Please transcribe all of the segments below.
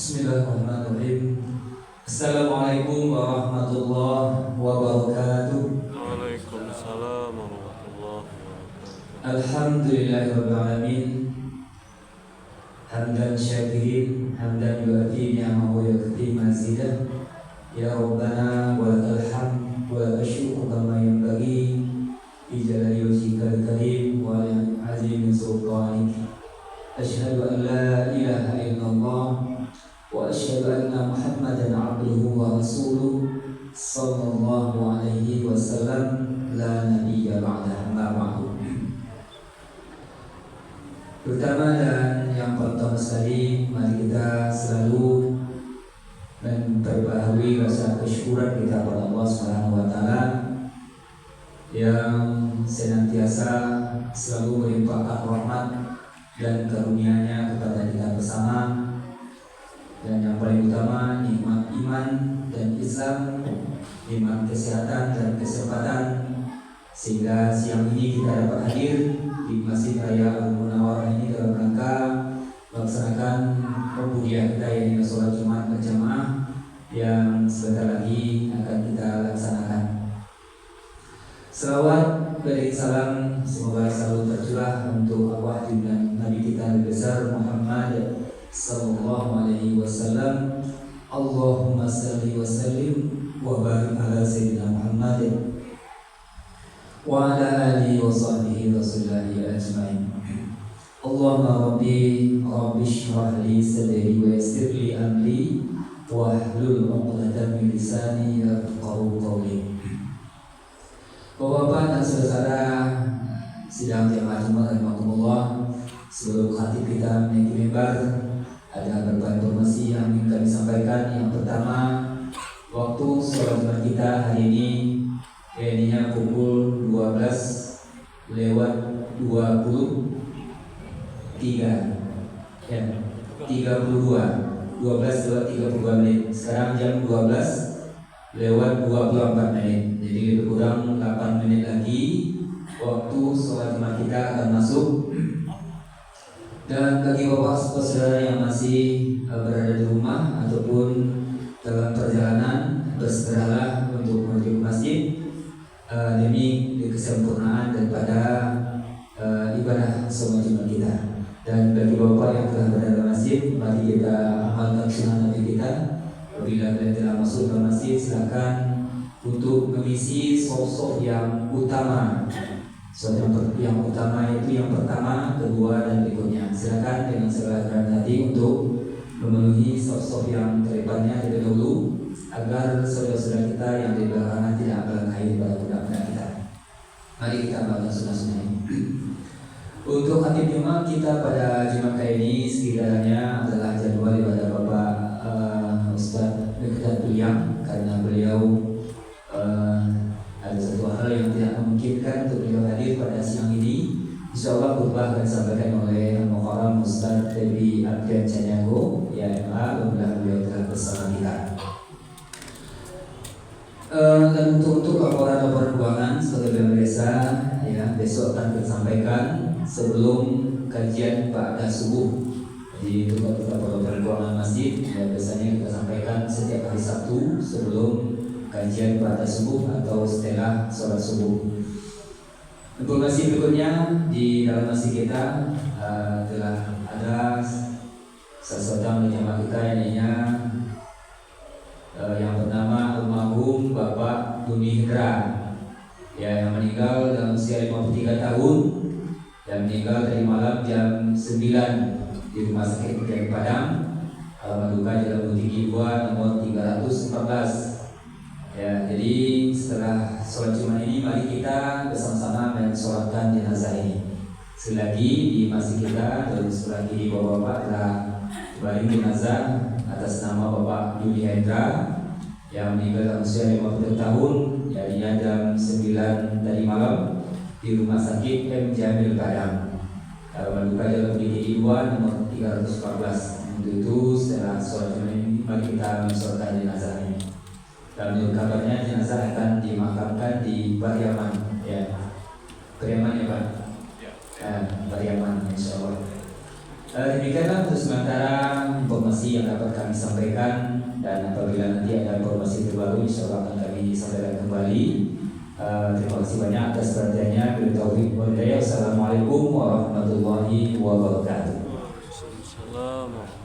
Bismillahirrahmanirrahim. Assalamualaikum warahmatullahi wabarakatuh. Waalaikumsalam warahmatullahi wabarakatuh. Alhamdulillahirabbil alamin. Hamdan syakirin, hamdan yu'ti ni'amahu wa yakfi mazidah. Ya Rabbana walakal hamd wa lakal syukru kama yanbaghi bi jalali wajhikal karim wa azimi sultanik. Asyhadu an la ilaha illallah wa asyhadu anna Muhammadan abduhu wa rasuluh sallallahu alaihi wasallam la nabiyya ba'da amma ba'du. Pertama dan yang pertama sekali, mari kita selalu memperbaharui rasa kesyukuran kita kepada Allah Subhanahu wa taala yang senantiasa selalu melimpahkan rahmat dan karunia-Nya kepada kita bersama. Dan yang paling utama, nikmat iman dan Islam, nikmat kesehatan dan kesempatan, sehingga siang ini kita dapat hadir di Masjid Raya Al-Munawwarah ini dalam rangka melaksanakan rukuyah kita, yaitu sholat Jumat berjamaah yang sebentar lagi akan kita laksanakan. Selawat dan salam semoga selalu tercurah untuk arwah junjungan Nabi kita Nabi besar Muhammad sallallahu alaihi wasallam. Allahumma salli wa sallim wa barik ala sayyidina Muhammad wa ala alihi wa sahbihi rasulillahi ajma'in. Allahumma rabbi shrah li sadri wa yassir li amri wa hlul 'uqdatam min lisani yafqahu qawli. Bapak-bapak dan saudara sidang jamaah Jumat rahimakumullah, sebelum khatib kita menaiki mimbar, ada beberapa informasi yang ingin kami sampaikan. Yang pertama, waktu sholat Jumat kita hari ini kayaknya pukul 12 lewat 23 ya, 32 lewat 32 menit. Sekarang jam 12 lewat 24 menit. Jadi lebih kurang 8 menit lagi waktu sholat Jumat kita akan masuk. Dan bagi bapak saudara yang masih berada di rumah ataupun dalam perjalanan, bersegeralah untuk menuju ke masjid demi kesempurnaan daripada ibadah sholat Jumat kita. Dan bagi bapak yang telah berada di masjid, mari kita amalkan sunnah Nabi kita. Apabila kalian telah masuk ke masjid, silakan untuk mengisi sosok yang utama. Sosok yang utama itu yang pertama, kedua, dan berikutnya. Silakan dengan segala kerendahan hati untuk memenuhi sosok yang terdepannya terlebih dahulu, agar saudara-saudara kita yang di belakangan tidak melangkahi pada budak-budak kita. Mari kita amalkan sunnah-sunnah ini. Untuk khatib Jumat kita pada Jumat kali ini sekiranya adalah jadwal ibadah Bapak Ustaz Mikdad Piliang, karena beliau ada satu hal yang tidak memungkinkan untuk beliau hadir pada siang ini. Insyaallah khutbah akan disampaikan oleh Mukarram Ustaz Dewi Abdian Canyago, YMA, alhamdulillah beliau telah bersama kita. Dan untuk laporan keuangan sebagai biasa, ya, besok akan kita sampaikan sebelum kajian pada subuh di tempat-tempat laporan keuangan masjid. Ya, biasanya kita sampaikan setiap hari Sabtu sebelum kajian pada subuh atau setelah sholat subuh. Informasi berikutnya, di dalam masjid kita telah ada salah seorang jamaah kita yang bernama almarhum Bapak Duni Hendra, ya, yang meninggal dalam usia 53 tahun dan meninggal dari malam jam 9 di Rumah Sakit Putri Padang, alamat duka Jalan Butiki 2 nomor 314. Ya, jadi setelah sholat Jumat ini, mari kita bersama-sama mensolatkan jenazah ini. Sekali lagi di masjid kita dan sekali lagi di bapak-bapak telah kembali jenazah atas nama Bapak Duni Hendra yang meninggal dalam usia 50 tahun, jadinya jam 9 tadi malam di Rumah Sakit M. Jamil Padang. Alamat duka Jalan Butiki 2 nomor 314. Untuk itu setelah sholat Jumat ini, mari kita mensolatkan jenazah ini. Dan menurut kabarnya jenazah akan dimakamkan di Pariaman, ya. Pariaman ya Pak? Ya. Pariaman, insya Allah. Demikianlah untuk sementara informasi yang dapat kami sampaikan, dan apabila nanti ada informasi terbaru insya Allah akan kami sampaikan kembali. Terima kasih banyak atas perhatiannya. Bila taufiq wal hidayah. Assalamualaikum warahmatullahi wabarakatuh. Waalaikumsalam warahmatullahi.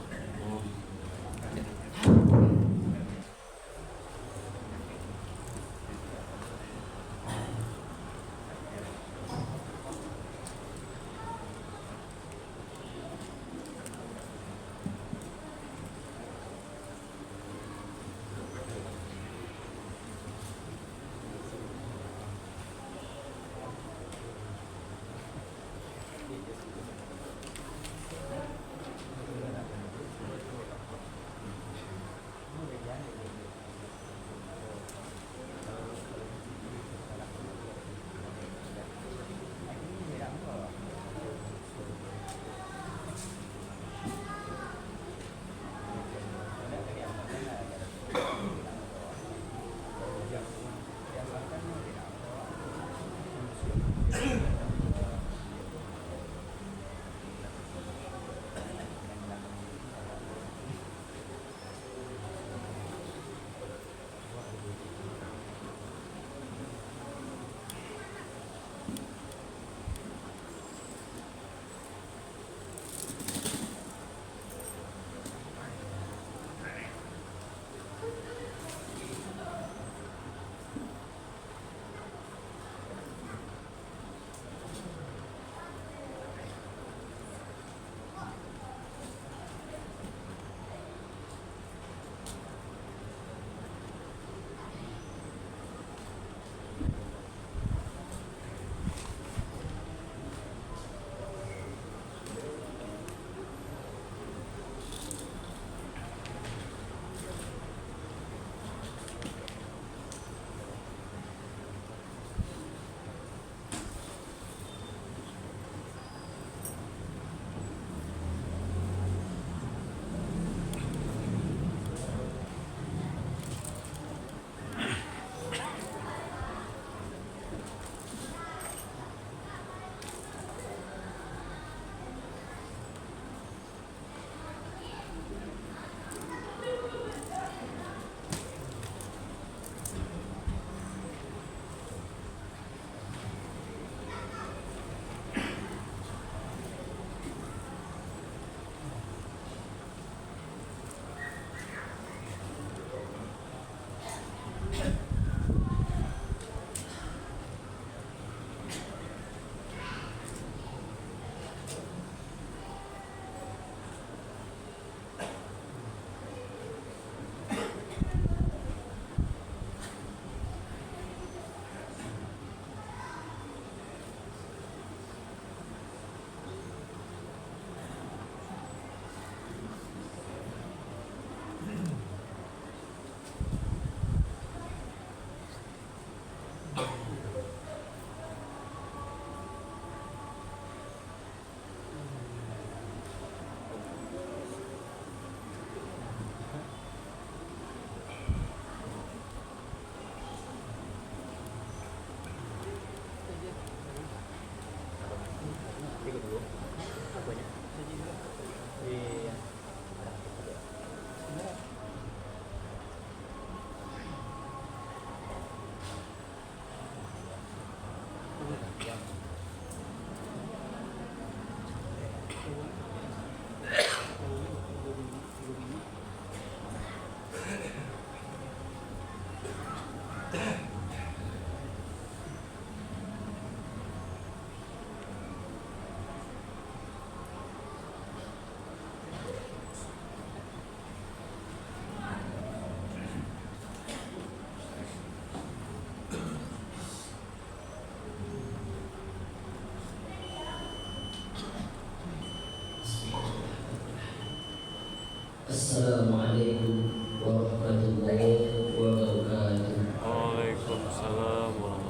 Assalamualaikum warahmatullahi wabarakatuh. Waalaikumsalam warahmatullahi.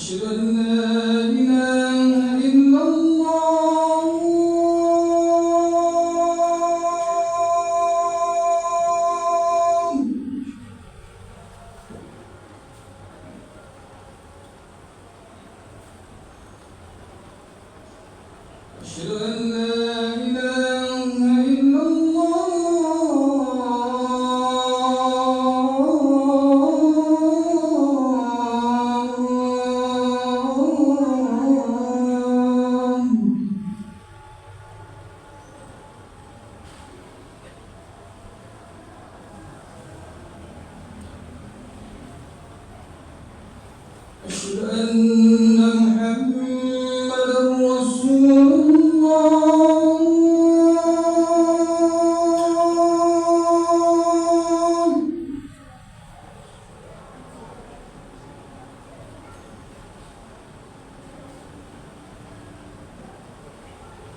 أشهد أن لا إله إلا الله أشهد أن لا إله إلا الله أشهد أن محمدا رسول الله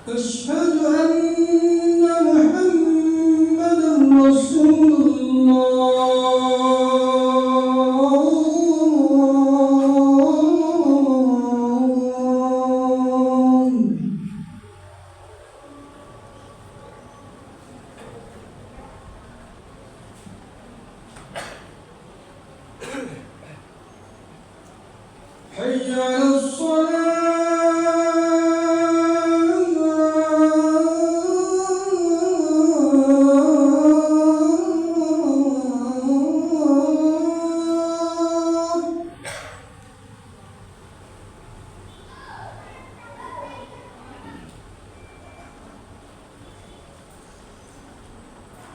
أشهد أن محمدا رسول الله حي على الصلاة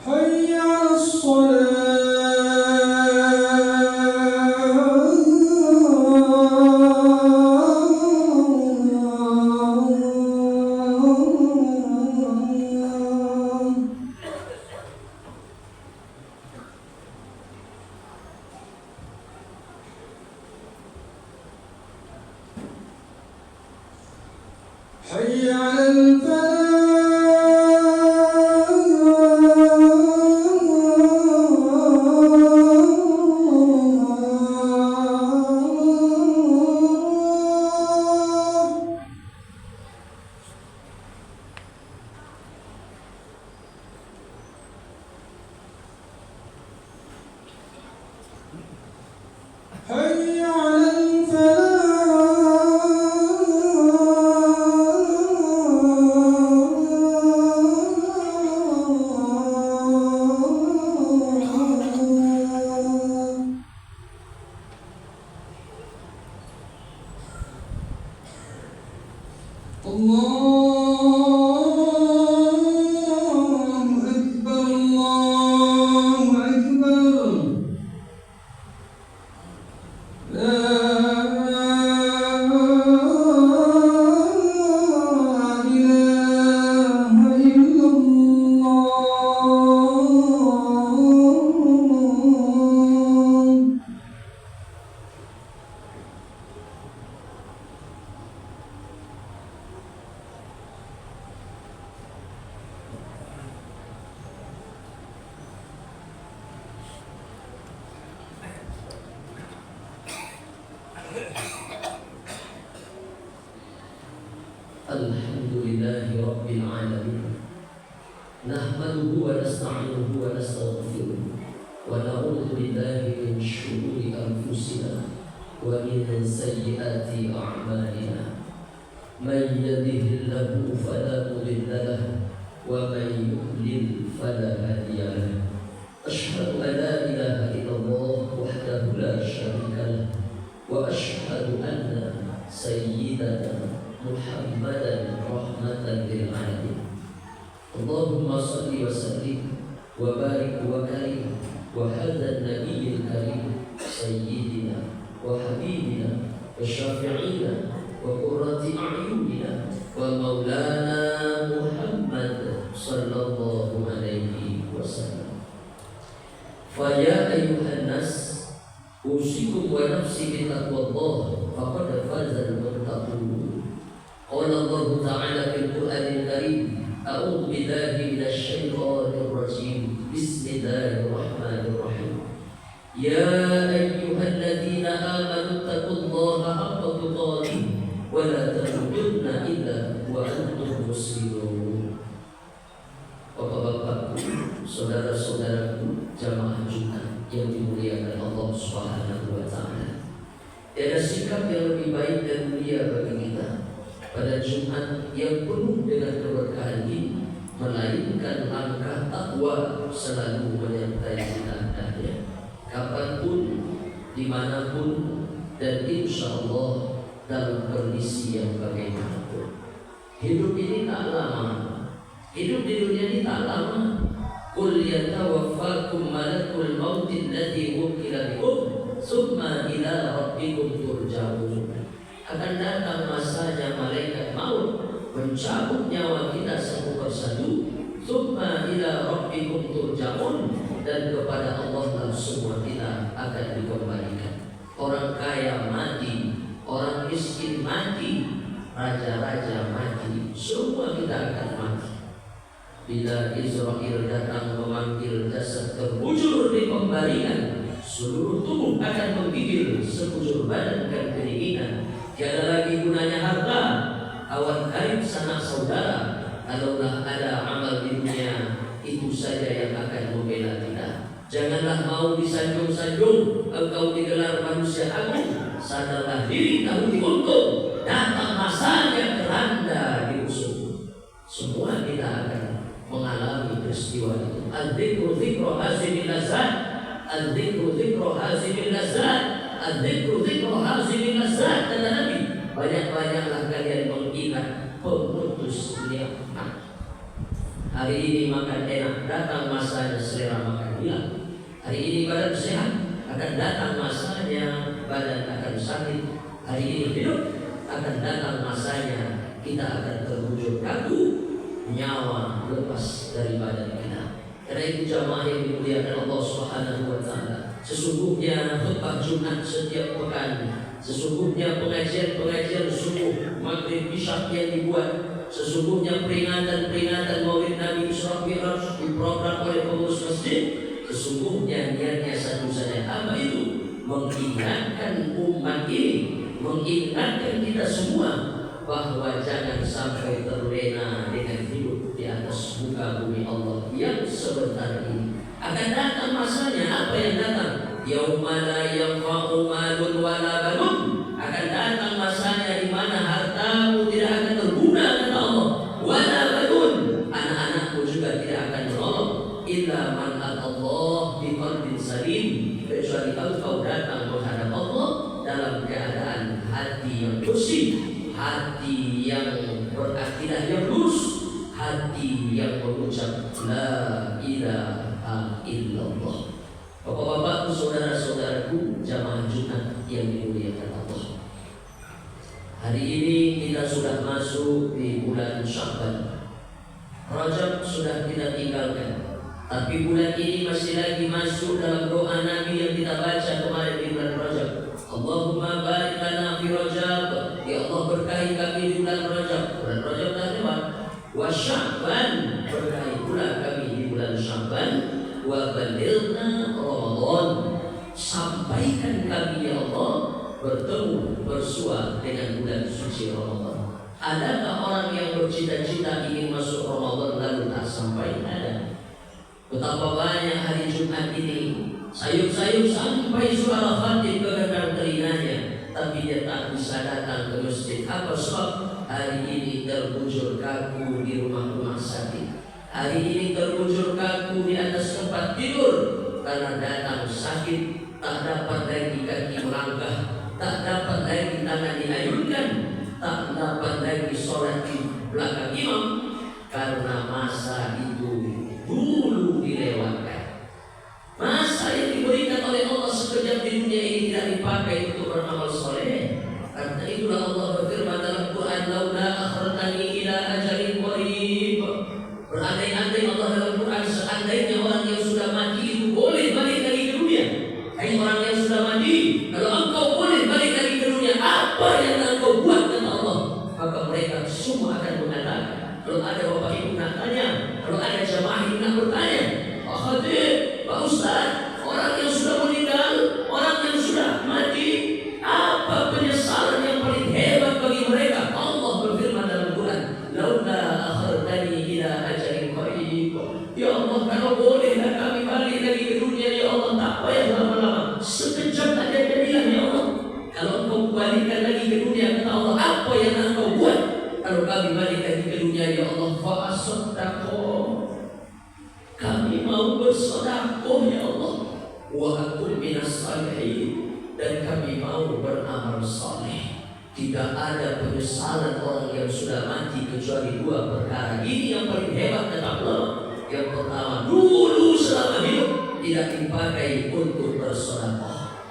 حي على الصلاة حي على الفلاح حي على الفلاح الله أكبر الله أكبر لا إله إلا الله Alhamdulillahi Rabbil Alamin. Nahmaduhu wa nasta'inuhu wa nastaghfiruh wa na'udzu billahi min shururi anfusina wa min sayyiati a'malina. Man yahdihillahu fala mudilla lahu wa man yudlil fala hadiya lahu. Asyhadu an la ilaha illallah wahdahu la syarika lahu wa asyhadu anna sayyidana Muhammadan rahmatan lil alamin. Allahumma salli wa sallim wa barik wa karim wa hadha nabiyil karim sayyidina wa habibina wa syafi'ina wa qurrati a'yunina wa maulana Muhammad sallallahu alaihi wasallam. Fa ya ayyuhan nas usikum wa nafsi bi taqwallah faqad fazal muttaqun. Qala Allah Ta'ala fil Qur'anil Karim, a'udzu billahi minasy syaithanir rajim. Bismillahirrahmanirrahim. Ya ayyuhalladzina amanu taqullaha haqqa wa la tamutunna illa wa antum muslimun. Bapak-bapakku, saudara-saudaraku, jamaah Jumat yang dimuliakan Allah Subhanahu wa taala. Tiada sikap yang lebih baik dan mulia bagi kita pada Jumat yang penuh dengan keberkahan ini melainkan langkah takwa selalu menyertai kita hendaknya kapanpun, dimanapun, dan insya Allah dalam kondisi yang bagaimanapun. Hidup ini tak lama. Hidup di dunia ini tak lama. Qul yatawaffakum malakul maut alladzi wukila bikum tsumma ila rabbikum turja'un. Akan datang masanya malaikat maut mencabut nyawa kita satu persatu. Tsumma ila rabbikum turja'un, dan kepada Allah lah semua kita akan dikembalikan. Orang kaya mati, orang miskin mati, raja-raja mati, semua kita akan mati. Bila Israel datang memanggil jasad terbujur di pembaringan, seluruh tubuh akan menggigil sekujur badan dan kedinginan. Tiada lagi gunanya harta, kawan karib, sanak saudara, kalaulah ada amal di dunia, itu saja yang akan membela kita. Janganlah mau disanjung-sanjung, engkau digelar manusia agung. Sadarlah diri kamu diuntung, datang masanya keranda diusung. Semua kita akan mengalami peristiwa itu. Al-dzikru dzikru hazimil lazat, al-dzikru dzikru hazimil lazat, al-dzikru dzikru hazimil lazat. Kata Nabi, banyak-banyaklah kalian mengingat pemutus nikmat. Hari ini makan enak, datang masanya selera makan hilang. Hari ini badan sehat, akan datang masanya badan akan sakit. Hari ini hidup, akan datang masanya kita akan terbujur kaku, nyawa lepas dari badan kita. Karena itu jamaah yang dimuliakan Allah Subhanahu wa taala, sesungguhnya khutbah Jumat setiap pekan, sesungguhnya pengajian-pengajian subuh, maghrib, isya yang dibuat, sesungguhnya peringatan-peringatan Maulid Nabi Isra Mi'raj diprogram oleh pengurus masjid, sesungguhnya niatnya satu saja, apa itu? Mengingatkan umat ini, mengingatkan kita semua bahwa jangan sampai terlena dengan hidup di atas muka bumi Allah yang sebentar ini. Akan datang masanya, apa yang datang? Yauma la yanfa'u malun wala banun. Akan datang masanya di mana hartamu tidak akan berguna kata Allah. Wala banun, anak-anakmu juga tidak akan menolong. Illa man Allah bi qalbin salim, kecuali engkau datang menghadap Allah dalam keadaan hati yang bersih, hati yang berakidah yang lurus, hati yang mengucap la ilaha illallah. Bapak-bapakku, saudara-saudaraku, jamaah Jumat yang dimuliakan Allah. Hari ini kita sudah masuk di bulan Sya'ban. Rajab sudah kita tinggalkan, tapi bulan ini masih lagi masuk dalam doa Nabi yang kita baca kemarin di bulan Rajab. Allahumma barik lana fi Rajab, ya Allah berkahi kami di bulan Rajab. Bulan Rajab dah lewat. Wa Sya'ban, berkahi pula kami di bulan Sya'ban. Wa balighna Ramadan, sampaikan kami ya Allah bertemu bersua dengan bulan suci Ramadan. Adakah orang yang bercita-cita ingin masuk Ramadan lalu tak sampai? Ada. Betapa banyak hari Jumat ini sayup-sayup sampai suara khatib ke dalam telinganya, tapi dia tak bisa datang ke masjid. Apa sebab? Hari ini terbujur kaku di rumah-rumah sakit. Hari ini terbujur kaku di atas tempat tidur karena datang sakit, tak dapat lagi kaki melangkah, tak dapat lagi tangan diayunkan, tak dapat lagi sholat di belakang imam karena masa itu dulu dilewatkan. Masa yang diberikan oleh Allah sekejap di dunia ini tidak dipakai untuk beramal soleh. Karena itulah Allah berfirman dalam Quran, laula akhartani ila ajalin qarib. Berandai-andai Allah dalam Quran, seandainya orang yang sudah mati itu boleh balik lagi ke dunia. Hai orang yang sudah mati, kalau engkau boleh balik lagi ke dunia, apa yang engkau buat kata Allah? Maka mereka semua akan mengatakan, kalau ada bapak ibu nak tanya, kalau ada jamaah ibu nak bertanya, Pak Khatib, Pak Ustaz, orang yang sudah meninggal, orang yang sudah mati, apa penyesalan yang paling hebat bagi mereka? kalau bolehlah kami balik lagi ke dunia ya Allah, tak payah lama-lama, sekejap aja jadilah ya Allah. Kalau engkau balikkan lagi ke dunia, kata Allah, apa yang engkau buat kalau kami balik lagi ke dunia ya Allah? Fa'asaddaqo, kami mau bersedekah ya Allah, wa akun minas salihin, dan kami mau beramal saleh. Tidak ada penyesalan orang yang sudah mati kecuali dua perkara. Ini yang paling hebat kata Allah. Yang pertama, dulu selama hidup tidak dipakai untuk bersedekah.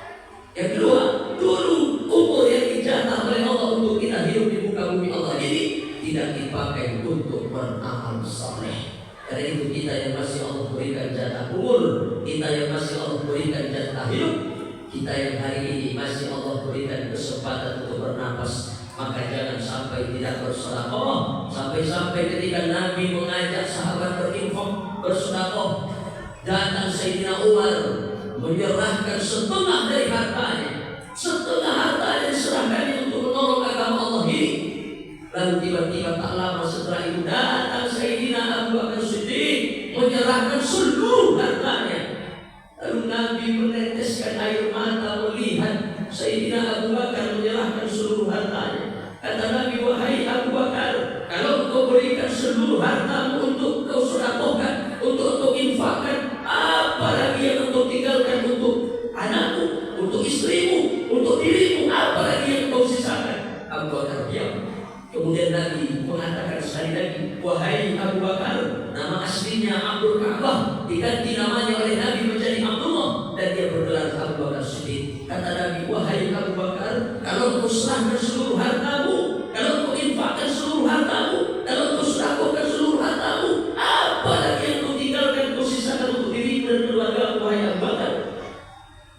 Yang kedua, dulu umur yang dijatah oleh Allah untuk kita hidup di muka bumi Allah ini tidak dipakai untuk beramal saleh. Karena itu kita yang masih Allah berikan jatah umur, kita yang masih Allah berikan jatah hidup, kita yang hari ini masih Allah berikan kesempatan untuk bernapas, maka jangan sampai tidak bersedekah. Sampai-sampai ketika Nabi mengajak sahabat berinfak, bersedekah, datang Sayyidina Umar menyerahkan setengah dari hartanya, setengah hartanya diserahkan untuk menolong agama Allah ini. Lalu tiba-tiba tak lama setelah itu datang Sayyidina Abu Bakar Siddiq menyerahkan seluruh hartanya. Lalu Nabi meneteskan air mata melihat Sayyidina Abu Bakar menyerahkan seluruh hartanya. Kata Nabi, wahai Abu Bakar, kalau kau berikan seluruh hartamu untuk kau sedekahkan, untuk kau infakkan, apa lagi yang kau tinggalkan untuk anakmu, untuk istrimu, untuk dirimu, apa lagi yang kau sisakan? Abu Bakar diam. Kemudian Nabi mengatakan sekali lagi, wahai Abu Bakar, nama aslinya Abdul Ka'bah, diganti namanya oleh Nabi menjadi Abdullah, dan dia bergelar Abu Bakar Siddiq. Kata Nabi, wahai Abu Bakar, kalau kau serahkan seluruh hartamu, kalau kau infakkan seluruh hartamu, kalau kau sedekahkan seluruh hartamu, apa lagi yang kau tinggalkan, kau sisakan untuk dirimu dan keluarga, wahai Abu Bakar?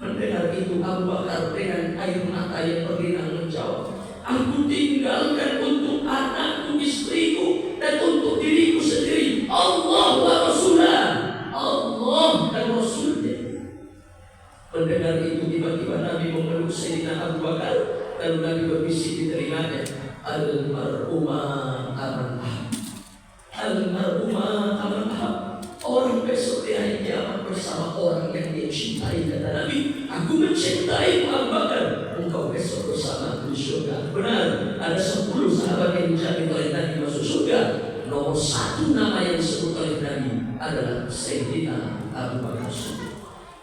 Mendengar itu Abu Bakar dengan air mata yang berlinang menjawab, aku tinggalkan untuk anakku, istriku, dan untuk diriku sendiri Allah wa Rasulah, Allah dan Rasulnya. Mendengar itu tiba-tiba Nabi memeluk Sayyidina Abu Bakar, lalu Nabi berbisik di telinganya, al-mar'uma aman ahab, al-mar'uma aman ahab. Orang besok di hari kiamat bersama orang yang dia cintai. Kata Nabi, aku mencintai Abu Bakar, engkau besok bersama di surga. Benar, ada 10 sahabat yang dijamin oleh Nabi masuk surga. Nomor 1 nama yang disebut oleh Nabi adalah Sayyidina Abu Bakar Siddiq.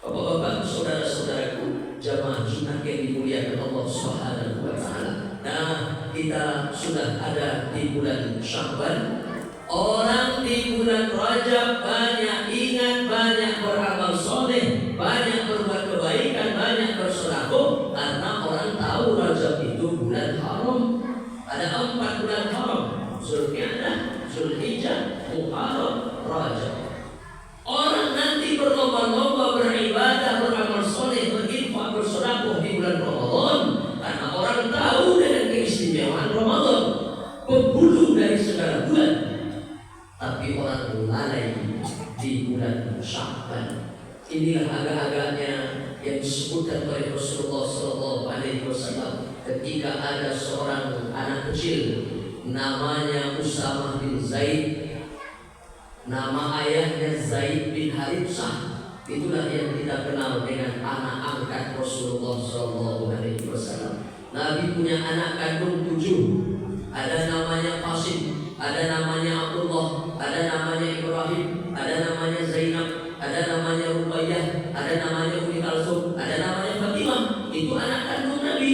Bapak-bapak, saudara-saudaraku, jamaah Jumat yang dimuliakan Allah Subhanahu wa Ta'ala. Nah, kita sudah ada di bulan Sya'ban. Orang di bulan Rajab banyak ingat, banyak beramal soleh, banyak berbuat kebaikan, banyak bersedekah, karena orang tahu Rajab itu bulan haram. Ada 4 bulan haram: Zulqa'dah, Zulhijjah, Muharram, Rajab. Orang nanti berlomba-lomba beribadah, beramal soleh, berinfak, bersedekah di bulan Ramadan, karena orang tahu dengan keistimewaan Ramadan, penghulu dari segala bulan. Tapi orang lalai di bulan Sya'ban. Inilah agak-agaknya yang disebutkan oleh Rasulullah SAW ketika ada seorang anak kecil namanya Usamah bin Zaid, nama ayahnya Zaid bin Harithah. Itulah yang kita kenal dengan anak angkat Rasulullah SAW. Nabi punya anak kandung 7. Ada namanya Qasim, ada namanya Abdullah, ada namanya Ibrahim, ada namanya Zainab, ada namanya Ruqayyah, ada namanya Ummi Kalsum, ada namanya Fatimah. Itu anak kandung Nabi.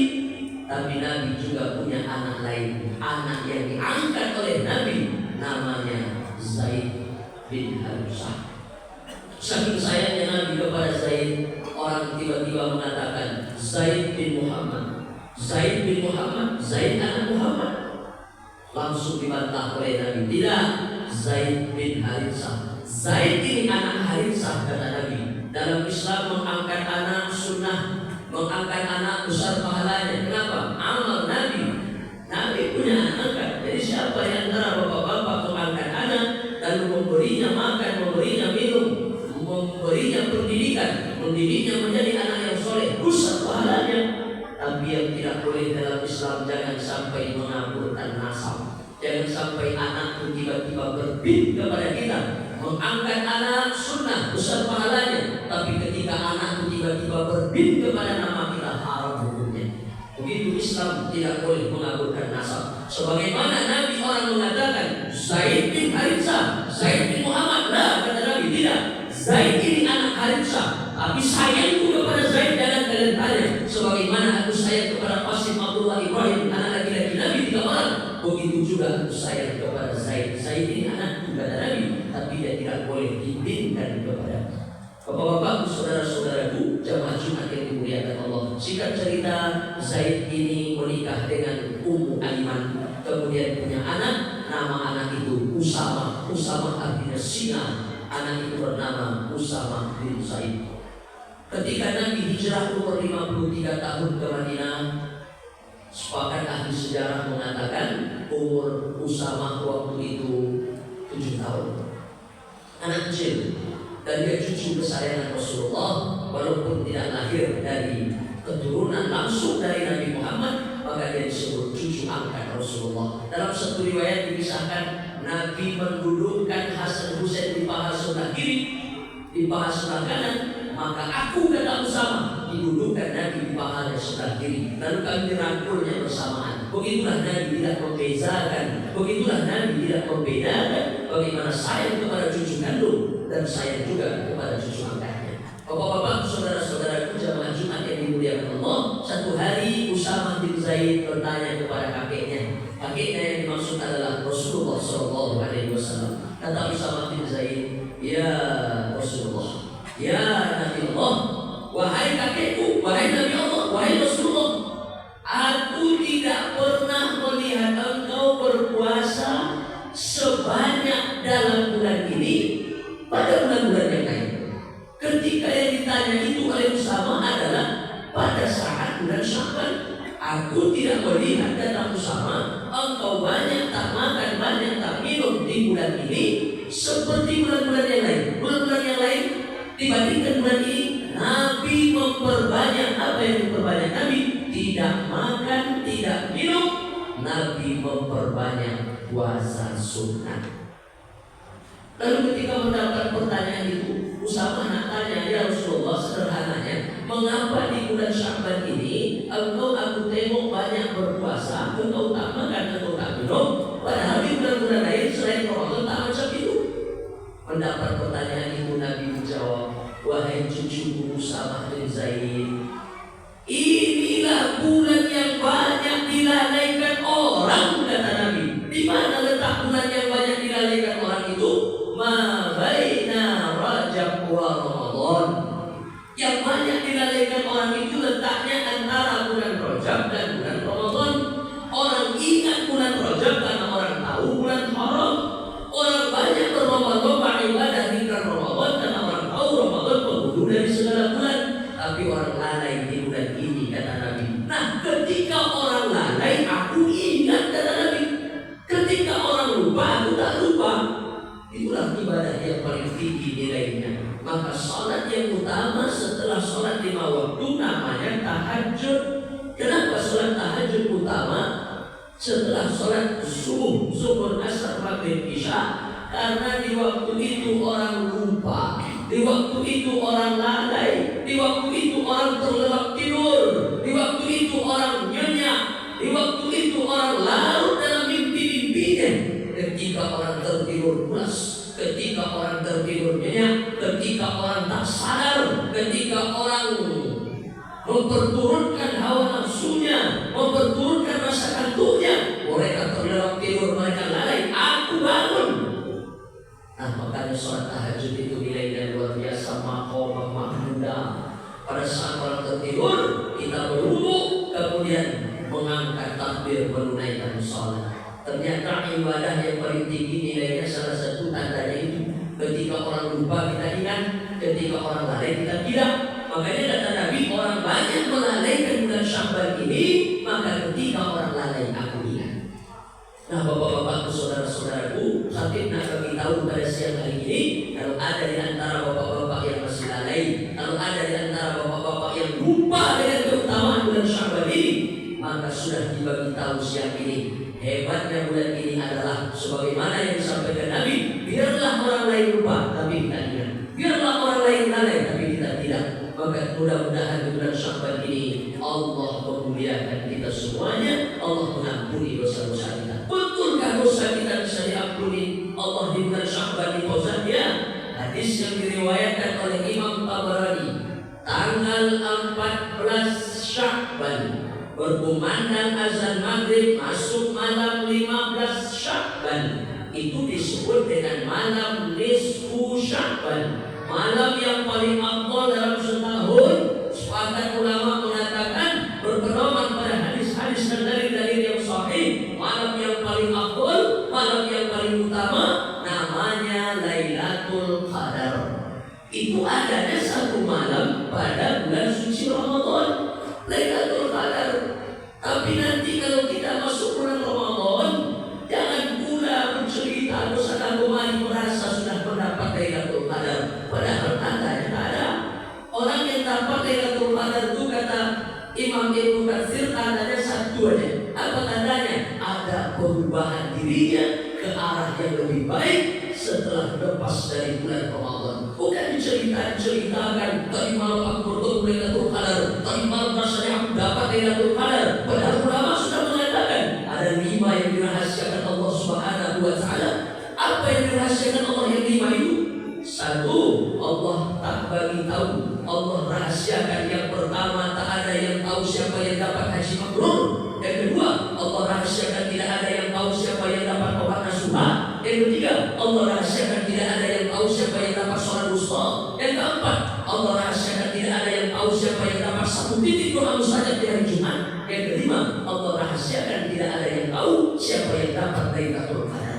Tapi Nabi juga punya anak lain, anak yang diangkat oleh Nabi, namanya Zaid bin Harithah. Saking sayangnya Nabi kepada Zaid, orang tiba-tiba mengatakan Zaid bin Muhammad, Zaid bin Muhammad, Zaid anak Muhammad. Langsung dibantah oleh Nabi, tidak, Zaid bin Harithah. Zaid ini anak Harithah, kata Nabi. Dalam Islam mengangkat anak sunnah, mengangkat anak besar pahalanya. Kenapa? Amal Nabi. Nabi punya anak angkat. Jadi siapa yang antara bapak-bapak mengangkat anak, lalu memberinya makan, memberinya minum, memberinya pendidikan, mendidiknya menjadi anak yang soleh, besar pahalanya. Tapi yang tidak boleh dalam Islam, jangan sampai mengaburkan nasab. Jangan sampai anak itu tiba-tiba berbit kepada kita, Mengangkat anak sunnah, besar pahalanya. Tapi ketika anak itu tiba-tiba berbin kepada nama kita, haram hukumnya. Begitu Islam tidak boleh mengaburkan nasab. Sebagaimana Nabi orang mengatakan Zaid bin Haritsah, Zaid bin Muhammad, lah kata Nabi, tidak. Zaid ini anak Haritsah, tapi sayangku kepada Zaid jangan kalian tanya. Sebagaimana aku sayang kepada Qasim, Abdullah, Ibrahim, anak laki-laki Nabi 3 orang, begitu juga aku sayang kepada Zaid. Zaid ini anakku kata Nabi, tapi dia tidak boleh dibinkan kepada. Bapak-bapak, saudara-saudaraku, jamaah Jumat yang dimuliakan Allah. Singkat cerita, Zaid ini menikah dengan Ummu Aiman, kemudian punya anak. Nama anak itu Usama. Usama artinya singa. Anak itu bernama Usama bin Zaid. Ketika Nabi hijrah umur 53 tahun ke Madinah, sepakat ahli sejarah mengatakan umur Usama waktu itu 7 tahun. Anak kecil. Dan dia cucu kesayangan Rasulullah, walaupun tidak lahir dari keturunan langsung dari Nabi Muhammad, maka dia disebut cucu angkat Rasulullah. Dalam satu riwayat dikisahkan Nabi mendudukkan Hasan Husain di paha sebelah kiri, di paha sebelah kanan, maka aku kata Usama didudukkan Nabi di paha sebelah kiri. Lalu kami dirangkulnya bersamaan. Begitulah Nabi tidak membedakan, begitulah Nabi tidak membedakan bagaimana sayang kepada cucu kandung dan sayang juga kepada cucu angkatnya. Bapak-bapak, saudara-saudaraku, jamaah Jumat yang dimuliakan Allah, satu hari Usama bin Zaid bertanya kepada kakeknya. Kakeknya yang dimaksud adalah Rasulullah SAW. Kata Usama bin Zaid, ya Rasulullah, ya Nabi Allah, wahai kakekku, wahai Nabi Allah, wahai Rasulullah, aku tidak pernah melihat engkau berpuasa sebanyak dalam bulan ini pada bulan-bulan yang lain. Ketika yang ditanya itu oleh Usama adalah pada saat bulan Sya'ban. Aku tidak melihat kata Usama, engkau banyak tak makan, banyak tak minum di bulan ini seperti bulan-bulan yang lain. Bulan-bulan yang lain dibandingkan bulan ini, Nabi memperbanyak. Apa yang memperbanyak Nabi? Tidak makan, tidak minum. Nabi memperbanyak puasa sunnah. Lalu ketika mendapat pertanyaan itu, Usama nak tanya, ya Rasulullah, sederhananya, mengapa di bulan Sya'ban ini engkau aku tengok banyak berpuasa, engkau tak makan, engkau tak minum, padahal di bulan-bulan lain selain Ramadan tak macam itu? Mendapat pertanyaan itu Nabi menjawab, wahai cucuku Usama bin Zaid, inilah bulan yang banyak dilalaikan orang, kata Nabi. Di mana letak bulan yang banyak dilalaikan orang itu? Ma baina Rajab wa Ramadan. Yang banyak dilalaikan orang itu letaknya antara bulan Rajab dan bulan Ramadan. Orang ingat bulan Rajab karena orang tahu bulan haram. Orang banyak berlomba-lomba ibadah di bulan Ramadan karena orang tahu Ramadan penghulu dari segala bulan. Tapi orang lalai di bulan ini, kata Nabi. Nah, ketika orang lalai, aku ingat, kata Nabi. Ketika orang lupa, aku tak lupa. Itulah ibadah yang paling tinggi nilainya. Maka sholat yang utama setelah sholat 5 waktu namanya tahajud. Kenapa sholat tahajud utama setelah sholat subuh, zuhur, asar, maghrib, isya? Karena di waktu itu orang lupa, di waktu itu orang lalai, di waktu itu orang terlelap tidur, di waktu itu orang nyenyak, di waktu itu orang larut dalam mimpi-mimpinya. Ketika orang tertidur pulas, ketika orang tertidur nyenyak, ketika orang tak sadar, ketika orang memperturutkan hawa nafsunya, memperturutkan rasa kantuknya, mereka terlelap tidur, mereka lalai, aku bangun. Nah, makanya sholat tahajud itu nilainya luar biasa, maqamah mahmudah. Pada saat orang tertidur, kita berwudu, kemudian mengangkat takbir menunaikan sholat. Ternyata ibadah yang paling tinggi nilainya salah satu tandanya itu ketika orang lupa kita ingat, ketika orang lalai kita tidak. Makanya kata Nabi, orang banyak melalaikan bulan Sya'ban ini, maka ketika orang lalai aku ingat. Nah, bapak-bapak, saudara-saudaraku, Khatib nak bagi tahu pada siang hari ini, kalau ada di antara bapak-bapak yang masih lalai, kalau ada di antara bapak-bapak yang lupa dengan keutamaan bulan Sya'ban ini, maka sudah dibagi tahu siang ini Hebatnya bulan ini adalah sebagaimana yang disampaikan Nabi, biarlah orang lain lupa tapi kita ingat, biarlah orang lain lalai tapi kita tidak. Maka mudah-mudahan di bulan Sya'ban ini Allah memuliakan kita semuanya, Allah mengampuni dosa-dosa kita. Betulkah dosa kita bisa diampuni Allah di bulan Sya'ban di Fauzannya? Hadis yang diriwayatkan oleh Imam Tabarani, tanggal 14 Sya'ban berkumandang azan maghrib masuk malam 15 Sya'ban, itu disebut dengan malam nisfu Sya'ban, malam yang paling afdal dalam setahun. Sepakat ulama mengatakan berpedoman pada hadis-hadis dan dalil-dalil yang sahih, malam yang paling afdal, malam yang paling utama namanya Lailatul Qadar. Itu adanya satu malam pada bulan suci Ramadan, Lailatul Qadar. Tapi nanti kalau kita masuk bulan Ramadan, jangan pula bercerita dosa kembali merasa sudah mendapat Lailatul Qadar, padahal tandanya tak ada. Orang yang dapat Lailatul Qadar itu kata Imam Ibnu Katsir tandanya satu aja. Apa tandanya? Ada perubahan dirinya ke arah yang lebih baik setelah lepas dari bulan Ramadan. Bukan diceritakan tadi malam aku bertemu Lailatul Qadar, tadi malam rasanya aku dapat Lailatul Qadar. Padahal ulama sudah mengatakan ada 5 yang dirahasiakan Allah Subhanahu wa taala. Apa yang dirahasiakan Allah yang 5 itu? Satu, Allah tak bagi tahu, Allah rahasiakan. Yang pertama, tak ada yang tahu siapa yang dapat haji mabrur. Yang kedua, Allah rahasiakan tidak ada yang tahu siapa yang dapat obat nasuha. Yang ketiga, Allah rahasiakan tidak ada yang tahu siapa yang dapat sholat wusta. Yang keempat, Allah rahasiakan tidak ada yang tahu siapa yang dapat 1 titik doa mustajab di hari Jumat. Yang kelima, Allah rahasiakan tidak ada yang tahu siapa yang dapat Lailatul Qadar.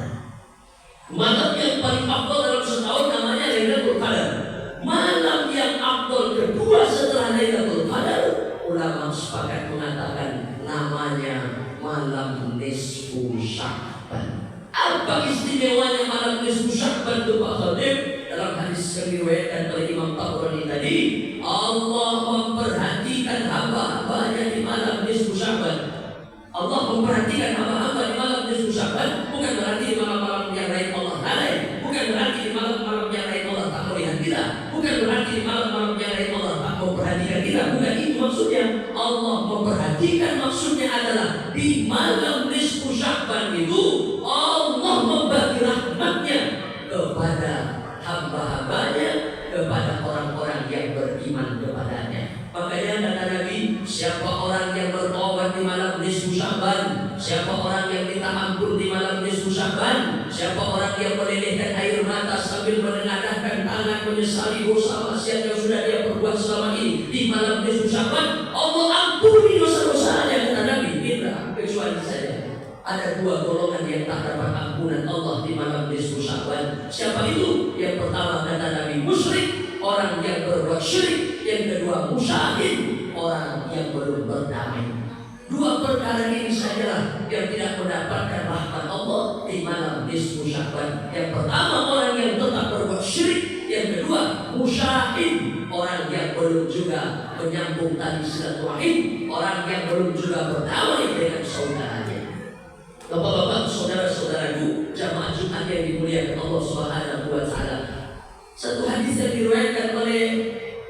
Malam yang paling afdal dalam setahun namanya Lailatul Qadar. Malam yang afdal kedua setelah Lailatul Qadar, ulama sepakat mengatakan namanya malam nisfu Sya'ban. Apa istimewanya malam nisfu Sya'ban itu Pak Khadim? Dalam hadis yang diriwayatkan oleh Imam Tabrani tadi, Allah memperhatikan hamba-hambanya di malam nisfu Sya'ban. Allah memperhatikan hamba-hamba di malam nisfu Sya'ban, bukan berarti di malam-malam yang lain Allah lalai, bukan berarti di malam-malam yang lain Allah tak melihat kita, bukan berarti di malam-malam yang lain Allah tak memperhatikan kita. Bukan itu maksudnya. Allah memperhatikan maksudnya adalah di malam nisfu Sya'ban itu Allah membagi rahmatnya kepada hamba-hambanya, kepada orang-orang yang beriman kepadanya. Makanya kata Nabi, siapa orang yang bertobat di malam nisfu Sya'ban, siapa orang yang minta ampun di malam nisfu Sya'ban, siapa orang yang melelehkan air mata sambil menengadahkan tangan menyesali dosa maksiat yang sudah dia perbuat selama ini di malam nisfu Sya'ban, Allah ampuni dosa-dosanya kata Nabi. Tidak kecuali saja ada 2 golongan yang tak dapat ampunan Allah di malam nisfu Sya'ban. Siapa itu? Yang pertama kata Nabi, musyrik, orang yang berbuat syirik. Yang kedua, musyahid, orang yang belum berdamai. 2 perkara ini sajalah yang tidak mendapatkan rahmat Allah di malam nisfu Sya'ban. Yang pertama, orang yang tetap berbuat syirik. Yang kedua, musyahid, orang yang belum juga menyambung tali silaturahim, orang yang belum juga berdamai dengan saudaranya. Bapak-bapak, saudara-saudaraku, jamaah Jumat yang dimuliakan Allah Subhanahu wa taala. Satu hadis yang diriwayatkan oleh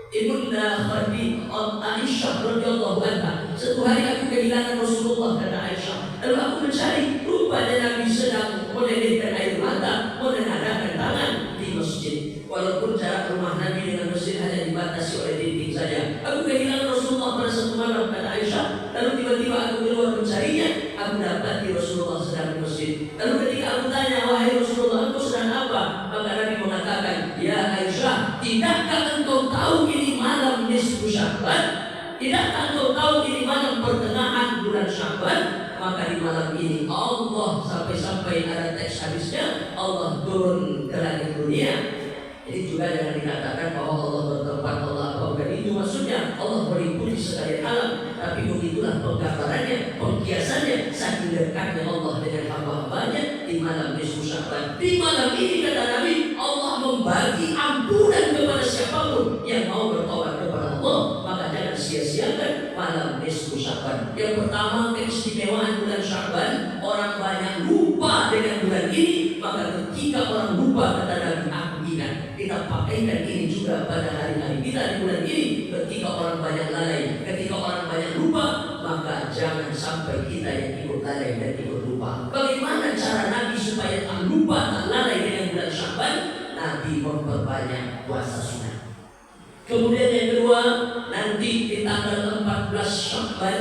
Ibunda Khadijah Aisyah radhiyallahu anha. Satu hari aku kehilangan Rasulullah kata Aisyah. Lalu aku mencari, rupanya Nabi sedang melelehkan air mata, menengadahkan tangan di masjid. Walaupun jarak rumah Nabi dengan masjid hanya dibatasi oleh dinding saja. Aku kehilangan Rasulullah pada satu malam kata Aisyah. Lalu tiba-tiba aku keluar mencarinya. Aku dapati Rasulullah sedang di masjid. Lalu ketika aku tanya, wahai Rasulullah, engkau sedang apa? Maka Nabi mengatakan, ya Aisyah, tidakkah engkau tahu ini malam nisfu Sya'ban? Tidakkah engkau tahu ini malam pertengahan bulan Sya'ban? Maka di malam ini Allah sampai-sampai ada teks hadisnya, Allah turun ke langit dunia. Jadi juga jangan dikatakan bahwa Allah bertempat, Allah apa, bukan itu maksudnya. Allah meliputi sekalian alam, tapi begitulah penggambarannya, pengkiasannya, saking dekatnya Allah dengan hamba-hambanya di malam nisfu Sya'ban. Di malam ini kata Nabi, Allah membagi ampunan kepada siapapun yang mau bertobat kepada Allah. Maka jangan sia-siakan malam nisfu Sya'ban. Yang pertama, keistimewaan bulan Sya'ban, orang juga pada hari-hari kita di bulan ini. Ketika orang banyak lalai, ketika orang banyak lupa, maka jangan sampai kita yang ikut lalai dan ikut lupa. Bagaimana cara Nabi supaya tak lupa, tak lalai dengan bulan Sya'ban? Nabi memperbanyak puasa sunnah. Kemudian yang kedua, nanti di tanggal 14 Sya'ban,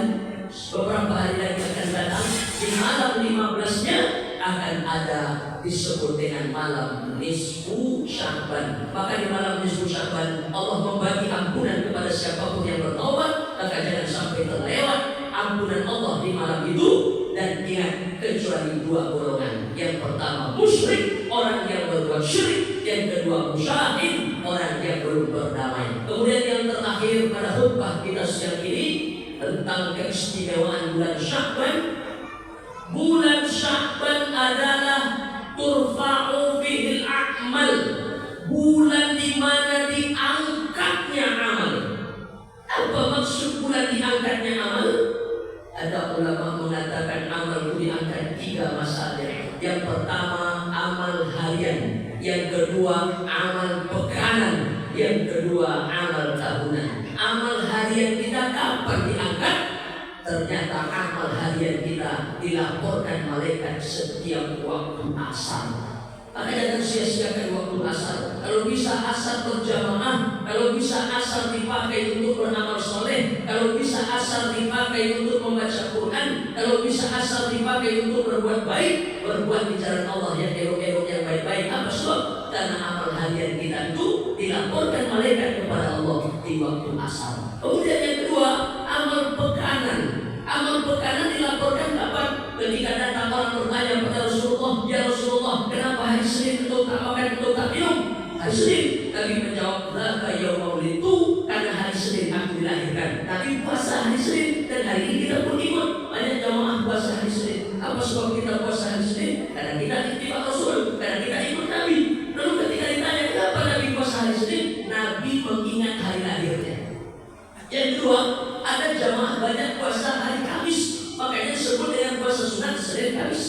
beberapa hari lagi akan datang, di malam 15-nya akan ada disebut dengan malam nisfu Sya'ban. Maka di malam nisfu Sya'ban Allah membagi ampunan kepada siapapun yang bertaubat, maka jangan sampai terlewat ampunan Allah di malam itu. Dan ingat, kecuali dua golongan. Yang pertama musyrik, orang yang berbuat syirik. Yang kedua musyahid, orang yang belum berdamai. Kemudian yang terakhir pada khutbah kita siang ini tentang keistimewaan bulan Sya'ban. Bulan Sya'ban adalah turfa'u fihil a'mal, bulan di mana diangkatnya amal. Apa maksud bulan diangkatnya amal? Ada ulama mengatakan amal itu diangkat 3 masalah. Yang pertama amal harian, yang kedua amal pekanan, yang kedua amal tahunan. Amal harian kita kapan diangkat? Ternyata amal harian kita dilaporkan malaikat setiap waktu asar. Maka jangan sia-siakan waktu asar. Kalau bisa asar berjamaah, kalau bisa asar dipakai untuk beramal soleh, kalau bisa asar dipakai untuk membaca Quran, kalau bisa asar dipakai untuk berbuat baik, berbuat di jalan Allah yang elok-elok, yang baik-baik. Apa sebab? Karena amal harian kita itu dilaporkan malaikat kepada Allah di waktu asar. Kemudian yang kedua, amal pekanan. Amal pekanan dilaporkan kapan? Ketika datang orang bertanya kepada Rasulullah, ya Rasulullah, kenapa hari Senin engkau tak makan, engkau tak minum? Hari Senin, Nabi menjawab, laka yaumul itu, karena hari Senin aku dilahirkan. Nabi puasa hari Senin, dan hari ini kita pun ikut. Banyak jamaah puasa hari Senin. Apa sebab kita puasa hari Senin? Karena kita ittiba Rasul, karena kita ikut Nabi. Lalu ketika ditanya kenapa Nabi puasa hari Senin, Nabi mengingat hari lahirnya. Yang kedua, ada jamaah banyak puasa hari Kamis, makanya disebut dengan puasa sunat Senin Kamis.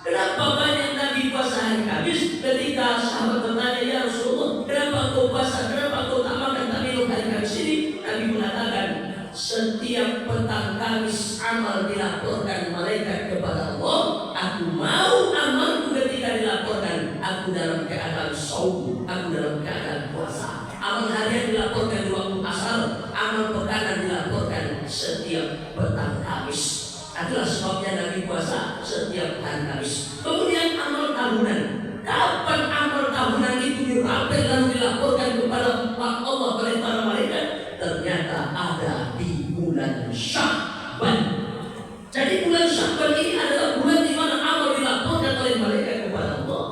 Kenapa banyak Nabi puasa hari Kamis? Ketika sahabat bertanya, ya Rasulullah, kenapa engkau puasa, kenapa engkau tak makan, tak minum hari Kamis ini? Nabi mengatakan, setiap petang Kamis amal dilaporkan malaikat kepada Allah. Aku mau amalku ketika dilaporkan, aku dalam keadaan saum, aku dalam keadaan puasa. Amal harian dilaporkan di waktu asar, amal pekanan dilaporkan setiap petang Kamis. Itulah sebabnya Nabi puasa setiap hari Kamis. Kemudian amal tahunan. Kapan amal tahunan itu dirapel dan dilaporkan kepada Allah oleh para malaikat? Ternyata ada di bulan Sya'ban. Jadi bulan Sya'ban ini adalah bulan di mana amal dilaporkan oleh malaikat kepada Allah.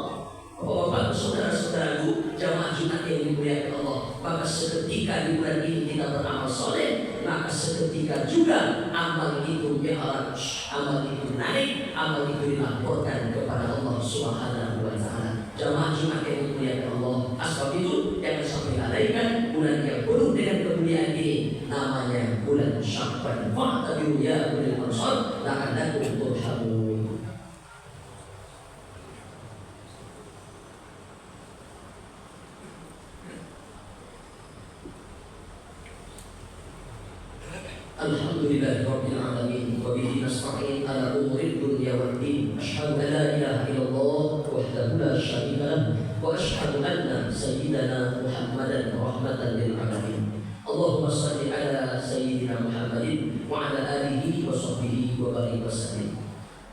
Bapak-bapak, saudara-saudaraku, jamaah Jumat yang dimuliakan Allah, maka seketika di bulan ini kita beramal soleh, maka seketika juga amal itu mi'raj, amal itu naik, amal itu dilaporkan kepada Allah Subhanahu wa Ta'ala. Jamaah Jumat yang dimuliakan Allah, asbab itu jangan sampai lalaikan bulan yang penuh dengan kemuliaan ini, namanya bulan Sya'ban. Fa'tabiru ya ulil absar la'allakum turhamun. Alhamdulillah Rabbil Alamin, wa bihi nasta'in ala umuri dunya wad din. Asyhadu an la ilaha illallah wahdahu la syarika lah, wa asyhadu anna sayyidana Muhammadan rahmatan lil alamin. Allahumma shalli ala sayyidina Muhammadin wa ala alihi wa sahbihi wa barik wasallim.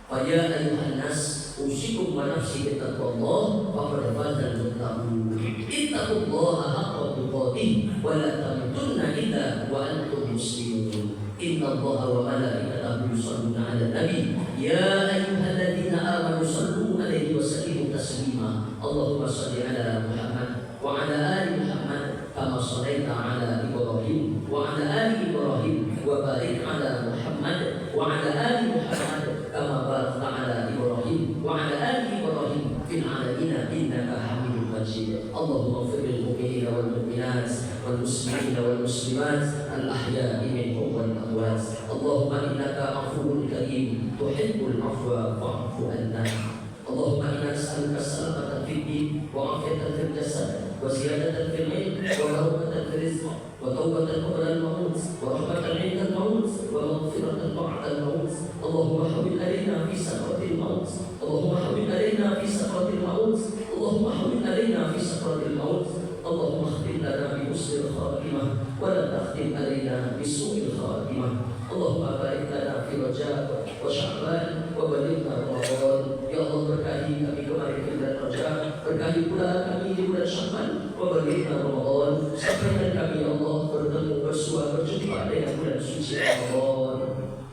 Fa ya ayyuhan nas, usikum wa nafsi bi taqwallah faqad fazal muttaqun. Ittaqullaha haqqa tuqatih wa la tamutunna illa wa antum muslimun. Inna Allaha wa malaikatahu yusholluna 'alan nabi ya ayyuhalladzina amanu shallu 'alaihi wa sallimu taslima. Allahumma shalli 'ala Muhammad wa 'ala ali Muhammad kama shallaita 'ala Ibrahim wa 'ala ali Ibrahim wa barik 'ala Muhammad wa 'ala ali Muhammad kama barakta 'ala Ibrahim wa 'ala ali Ibrahim fil 'alamin innaka Hamidum Majid. Allahumma ighfir lil mu'minina wal mu'minat wal muslimina wal muslimat al ahya'i minhum wal amwat. Allahumma innaka 'afuwwun karim tuhibbul 'afwa fa'fu 'anna. Allahumma inna nas'aluka salamatan fid din wa afiyatan fil jasad wa ziyadatan fil ilm wa barakatan fil rizq wa tawbatan qabla al-maut wa rahmatan 'inda al-maut wa maghfiratan ba'da al-maut. Allahumma hawwin 'alaina fi sakratil maut. Allahumma hawwin 'alaina fi sakratil maut. Allahumma hawwin 'alaina fi sakratil maut. Allahumma khtim lana bi husnil khatimah wa la takhtim 'alaina bi su'il khatimah. Allahumma barik lana fi Rajab wa Sya'ban wa balighna Ramadan. Ya Allah, berkahi kami kemarin di bulan Rajab, berkahi pula kami di bulan Sya'ban wa balighna Ramadan. Sampaikan kami ya Allah bertemu bersua berjumpa dengan bulan suci Ramadan.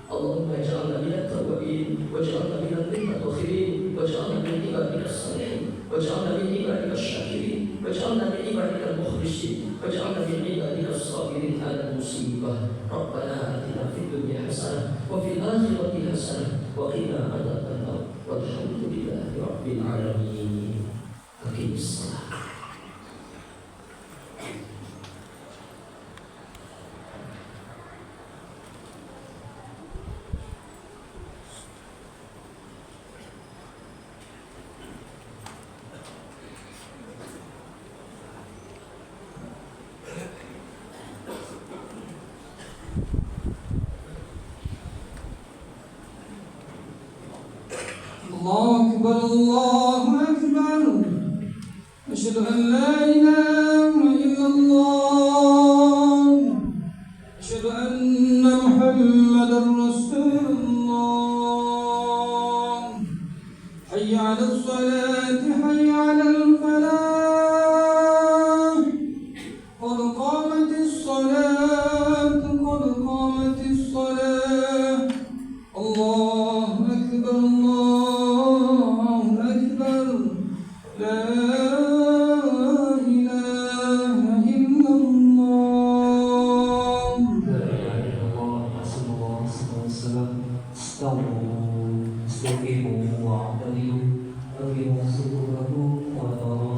Allahumma ij'alna minat tawwabin waj'alna minal mutatahhirin waj'alna min ibadikas salihin waj'alna min ibadikas syakirin waj'alna min ibadikal mukhlisin waj'alna min ibadikas sabirin ala musibah. Rabbana atina fid dunya hasanah wa fil akhirati hasanah wa qina adzabannar. Walhamdulillahi rabbil alamin. Aqimis shalah. الله أكبر الله